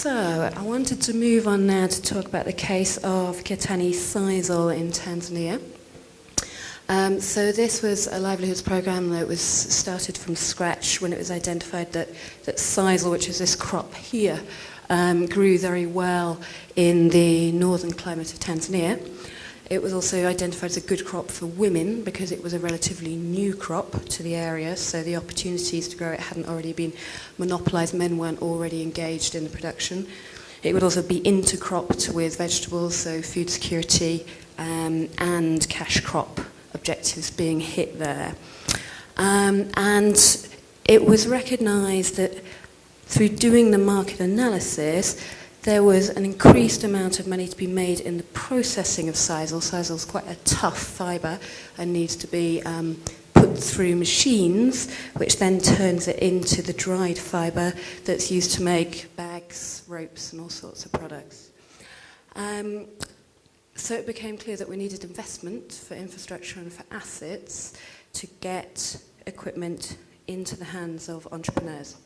So, I wanted to move on now to talk about the case of Kitani Sisal in Tanzania. So this was a livelihoods program that was started from scratch when it was identified that sisal, which is this crop here, grew very well in the northern climate of Tanzania. It was also identified as a good crop for women because it was a relatively new crop to the area, so the opportunities to grow it hadn't already been monopolised. Men weren't already engaged in the production. It would also be intercropped with vegetables, so food security and cash crop objectives being hit there. And it was recognised that through doing the market analysis, there was an increased amount of money to be made in the processing of sisal. Sisal is quite a tough fibre and needs to be put through machines, which then turns it into the dried fibre that's used to make bags, ropes, and all sorts of products. So it became clear that we needed investment for infrastructure and for assets to get equipment into the hands of entrepreneurs.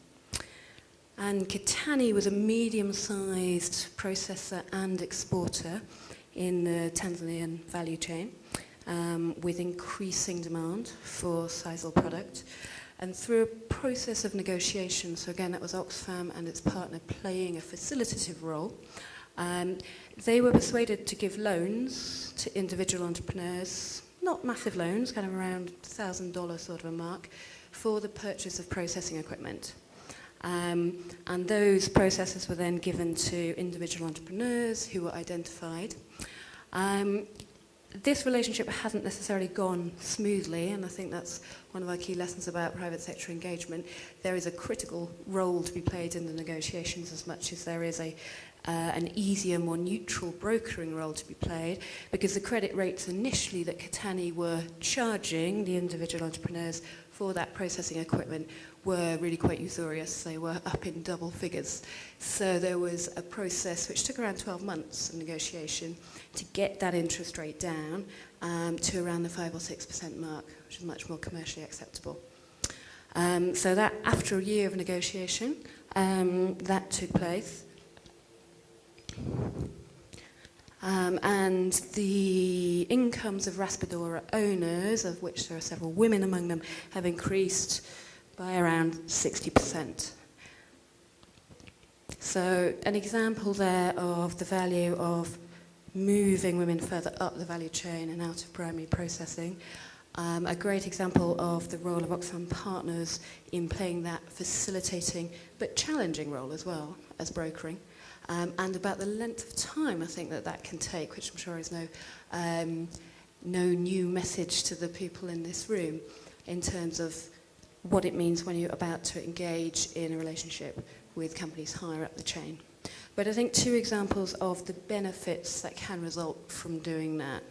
And Kitani was a medium-sized processor and exporter in the Tanzanian value chain, with increasing demand for sisal product. And through a process of negotiation, so again that was Oxfam and its partner playing a facilitative role, they were persuaded to give loans to individual entrepreneurs, not massive loans, kind of around $1,000 sort of a mark, for the purchase of processing equipment. And those processes were then given to individual entrepreneurs who were identified. This relationship hasn't necessarily gone smoothly, and I think that's one of our key lessons about private sector engagement. There is a critical role to be played in the negotiations as much as there is an easier, more neutral brokering role to be played, because the credit rates initially that Kitani were charging the individual entrepreneurs for that processing equipment were really quite usurious. They were up in double figures. So there was a process which took around 12 months of negotiation to get that interest rate down to around the 5 or 6% mark, which is much more commercially acceptable. So that after a year of negotiation, that took place. And the incomes of Raspadora owners, of which there are several women among them, have increased by around 60%. So an example there of the value of moving women further up the value chain and out of primary processing. A great example of the role of Oxfam Partners in playing that facilitating but challenging role as well as brokering. And about the length of time I think that can take, which I'm sure is no new message to the people in this room in terms of what it means when you're about to engage in a relationship with companies higher up the chain. But I think two examples of the benefits that can result from doing that.